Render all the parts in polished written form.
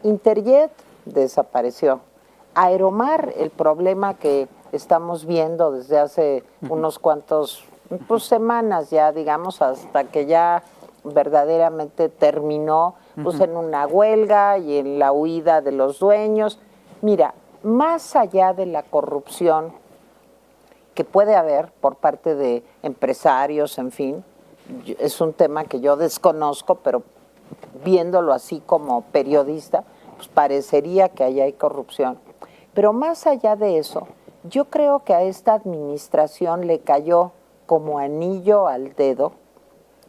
Interjet desapareció. Aeromar, el problema que estamos viendo desde hace unos cuantos semanas ya, digamos, hasta que ya verdaderamente terminó en una huelga y en la huida de los dueños. Mira, más allá de la corrupción que puede haber por parte de empresarios, en fin, es un tema que yo desconozco, pero viéndolo así como periodista, pues parecería que ahí hay corrupción. Pero más allá de eso, yo creo que a esta administración le cayó como anillo al dedo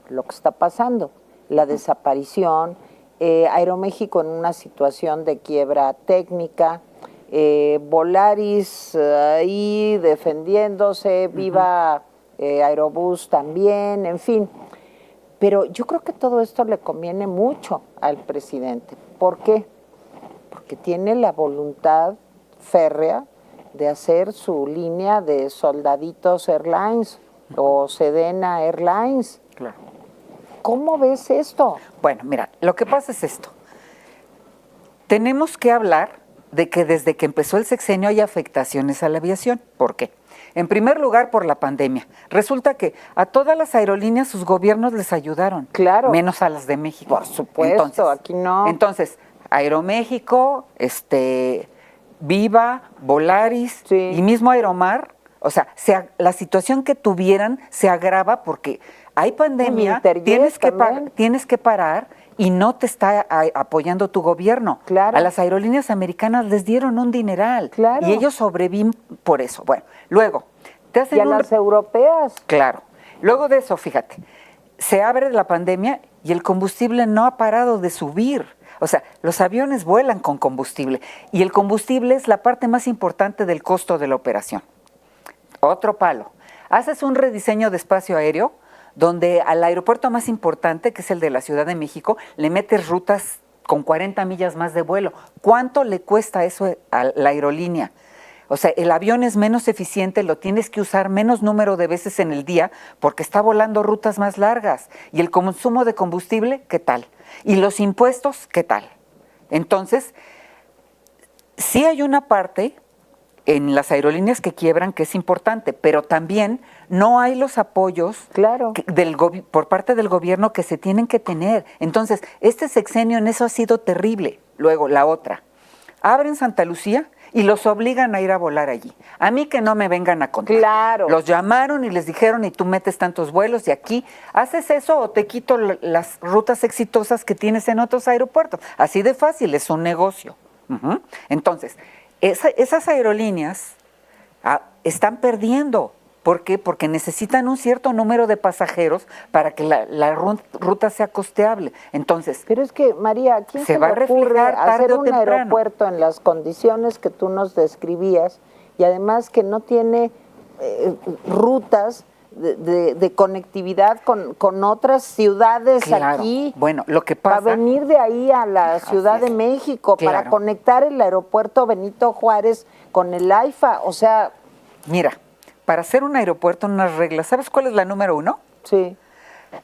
lo que está pasando, la desaparición, Aeroméxico en una situación de quiebra técnica, Volaris ahí defendiéndose, Viva Aerobús también, en fin. Pero yo creo que todo esto le conviene mucho al presidente. ¿Por qué? Porque tiene la voluntad férrea de hacer su línea de Soldaditos Airlines o Sedena Airlines. Claro. ¿Cómo ves esto? Bueno, mira, lo que pasa es esto. Tenemos que hablar de que desde que empezó el sexenio hay afectaciones a la aviación. ¿Por qué? En primer lugar, por la pandemia. Resulta que a todas las aerolíneas sus gobiernos les ayudaron. Claro. Menos a las de México. Por supuesto, entonces, aquí no. Entonces, Aeroméxico, Viva, Volaris y mismo Aeromar, o sea, la situación que tuvieran se agrava porque hay pandemia, tienes que parar y no te está apoyando tu gobierno. Claro. A las aerolíneas americanas les dieron un dineral. Claro. Y ellos sobreviven por eso. Bueno, luego, te hacen ¿Y a las europeas? Claro. Luego de eso, fíjate, se abre la pandemia y el combustible no ha parado de subir. O sea, los aviones vuelan con combustible y el combustible es la parte más importante del costo de la operación. Otro palo. Haces un rediseño de espacio aéreo donde al aeropuerto más importante, que es el de la Ciudad de México, le metes rutas con 40 millas más de vuelo. ¿Cuánto le cuesta eso a la aerolínea? O sea, el avión es menos eficiente, lo tienes que usar menos número de veces en el día porque está volando rutas más largas. Y el consumo de combustible, ¿qué tal? Y los impuestos, ¿qué tal? Entonces, sí hay una parte en las aerolíneas que quiebran que es importante, pero también no hay los apoyos por parte del gobierno que se tienen que tener. Entonces, este sexenio en eso ha sido terrible. Luego, la otra, abren Santa Lucía y los obligan a ir a volar allí. A mí que no me vengan a contar. Claro. Los llamaron y les dijeron, y tú metes tantos vuelos y aquí, ¿haces eso o te quito las rutas exitosas que tienes en otros aeropuertos? Así de fácil, es un negocio. Entonces, esas aerolíneas están perdiendo. ¿Por qué? Porque necesitan un cierto número de pasajeros para que la ruta sea costeable. Entonces, pero es que, María, ¿a quién se va le a ocurre reflejar tarde hacer o un temprano aeropuerto en las condiciones que tú nos describías y además que no tiene rutas de conectividad con otras ciudades aquí? Bueno, lo que pasa, para venir de ahí a la Ciudad de México, para conectar el aeropuerto Benito Juárez con el AIFA, o sea... Mira, para hacer un aeropuerto, unas reglas, ¿sabes cuál es la número 1? Sí.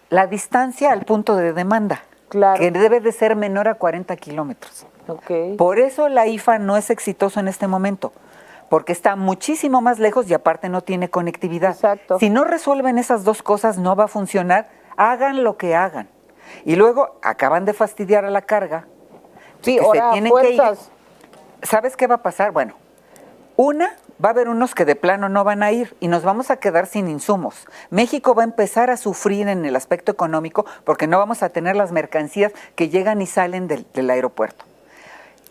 La distancia al punto de demanda, que debe de ser menor a 40 kilómetros. Okay. Por eso la IFA no es exitoso en este momento, porque está muchísimo más lejos y aparte no tiene conectividad. Exacto. Si no resuelven esas dos cosas, no va a funcionar, hagan lo que hagan. Y luego acaban de fastidiar a la carga. Sí, ahora fuerzas. ¿Sabes qué va a pasar? Bueno, va a haber unos que de plano no van a ir y nos vamos a quedar sin insumos. México va a empezar a sufrir en el aspecto económico porque no vamos a tener las mercancías que llegan y salen del aeropuerto.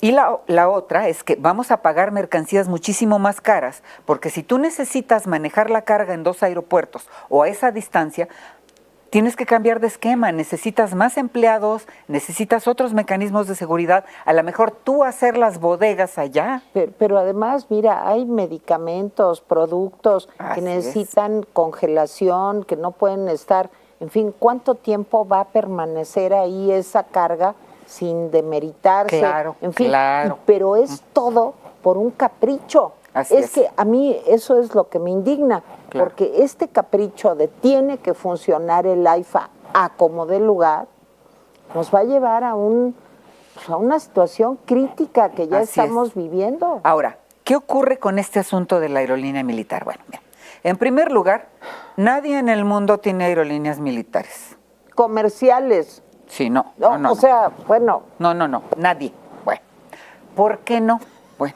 Y la otra es que vamos a pagar mercancías muchísimo más caras porque si tú necesitas manejar la carga en 2 aeropuertos o a esa distancia, tienes que cambiar de esquema, necesitas más empleados, necesitas otros mecanismos de seguridad, a lo mejor tú hacer las bodegas allá. Pero además, mira, hay medicamentos, productos que necesitan congelación, que no pueden estar, en fin, ¿cuánto tiempo va a permanecer ahí esa carga sin demeritarse? Claro, en fin, claro. Pero es todo por un capricho. Es que a mí eso es lo que me indigna, porque este capricho de tiene que funcionar el AIFA a como dé lugar, nos va a llevar a un pues, a una situación crítica que ya Así es. estamos viviendo. Ahora, ¿qué ocurre con este asunto de la aerolínea militar? Bueno, mira, en primer lugar, nadie en el mundo tiene aerolíneas militares. Comerciales. Sí, no. O sea, bueno. No, nadie. Bueno, ¿por qué no? Bueno,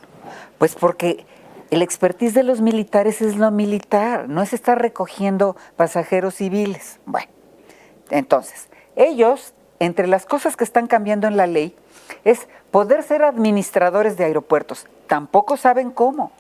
pues porque el expertise de los militares es lo militar, no es estar recogiendo pasajeros civiles. Bueno, entonces, ellos, entre las cosas que están cambiando en la ley, es poder ser administradores de aeropuertos. Tampoco saben cómo.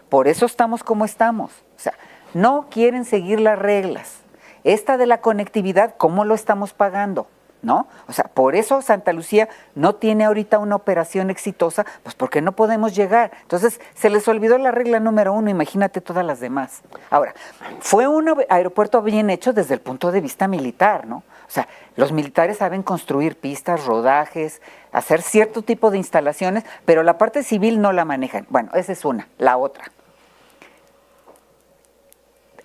Por eso estamos como estamos. O sea, no quieren seguir las reglas. Esta de la conectividad, ¿cómo lo estamos pagando? ¿No? O sea, por eso Santa Lucía no tiene ahorita una operación exitosa, pues porque no podemos llegar. Entonces, se les olvidó la regla número 1, imagínate todas las demás. Ahora, fue un aeropuerto bien hecho desde el punto de vista militar, ¿no? O sea, los militares saben construir pistas, rodajes, hacer cierto tipo de instalaciones, pero la parte civil no la manejan. Bueno, esa es una. La otra.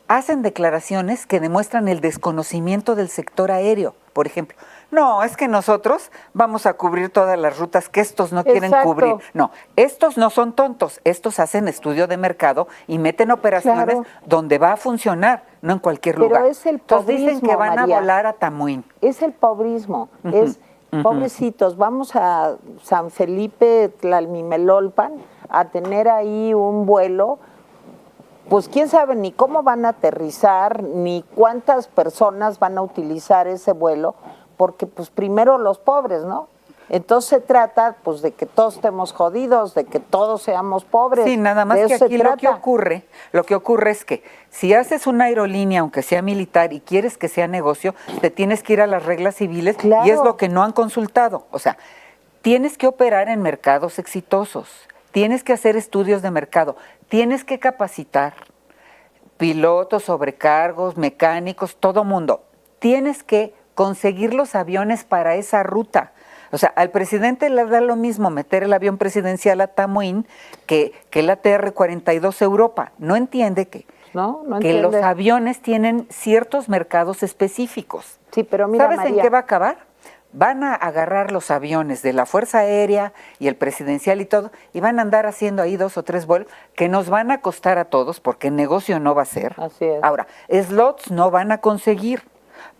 Hacen declaraciones que demuestran el desconocimiento del sector aéreo. Por ejemplo, no, es que nosotros vamos a cubrir todas las rutas que estos no quieren cubrir. No, estos no son tontos, estos hacen estudio de mercado y meten operaciones donde va a funcionar, no en cualquier lugar. Pero es el pobrismo, entonces dicen que van María, a volar a Tamuín. Es el pobrismo, es pobrecitos, vamos a San Felipe Tlalmimelolpan a tener ahí un vuelo. Pues quién sabe ni cómo van a aterrizar, ni cuántas personas van a utilizar ese vuelo, porque pues primero los pobres, ¿no? Entonces se trata pues de que todos estemos jodidos, de que todos seamos pobres. Sí, nada más que aquí lo que ocurre es que si haces una aerolínea, aunque sea militar, y quieres que sea negocio, te tienes que ir a las reglas civiles, y es lo que no han consultado. O sea, tienes que operar en mercados exitosos. Tienes que hacer estudios de mercado, tienes que capacitar pilotos, sobrecargos, mecánicos, todo mundo. Tienes que conseguir los aviones para esa ruta. O sea, al presidente le da lo mismo meter el avión presidencial a Tamuín que el ATR-42 Europa. No entiende que los aviones tienen ciertos mercados específicos. Sí, pero mira, ¿sabes María, en qué va a acabar? Van a agarrar los aviones de la Fuerza Aérea y el presidencial y todo, y van a andar haciendo ahí 2 o 3 vuelos que nos van a costar a todos, porque el negocio no va a ser. Así es. Ahora, slots no van a conseguir.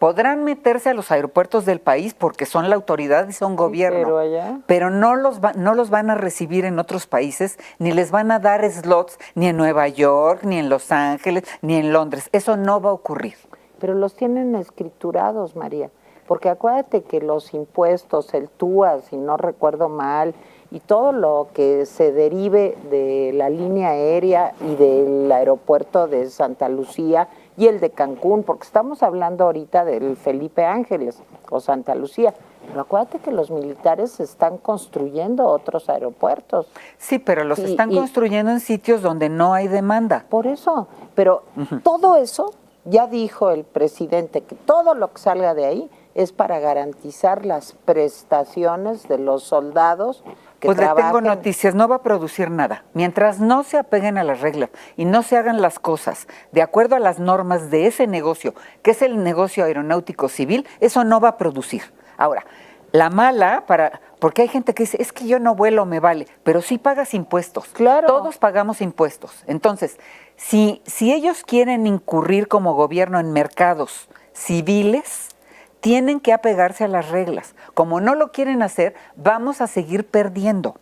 Podrán meterse a los aeropuertos del país porque son la autoridad y son gobierno, pero no los van a recibir en otros países, ni les van a dar slots ni en Nueva York, ni en Los Ángeles, ni en Londres. Eso no va a ocurrir. Pero los tienen escriturados, María. Porque acuérdate que los impuestos, el TUA, si no recuerdo mal, y todo lo que se derive de la línea aérea y del aeropuerto de Santa Lucía y el de Cancún, porque estamos hablando ahorita del Felipe Ángeles o Santa Lucía, pero acuérdate que los militares están construyendo otros aeropuertos. Sí, pero los están construyendo en sitios donde no hay demanda. Por eso, pero todo eso, ya dijo el presidente, que todo lo que salga de ahí es para garantizar las prestaciones de los soldados que pues trabajen. le tengo noticias, no va a producir nada. Mientras no se apeguen a las reglas y no se hagan las cosas de acuerdo a las normas de ese negocio, que es el negocio aeronáutico civil, eso no va a producir. Ahora, la mala, porque hay gente que dice, es que yo no vuelo, me vale, pero sí pagas impuestos. Claro. Todos pagamos impuestos. Entonces, si ellos quieren incurrir como gobierno en mercados civiles, tienen que apegarse a las reglas. Como no lo quieren hacer, vamos a seguir perdiendo.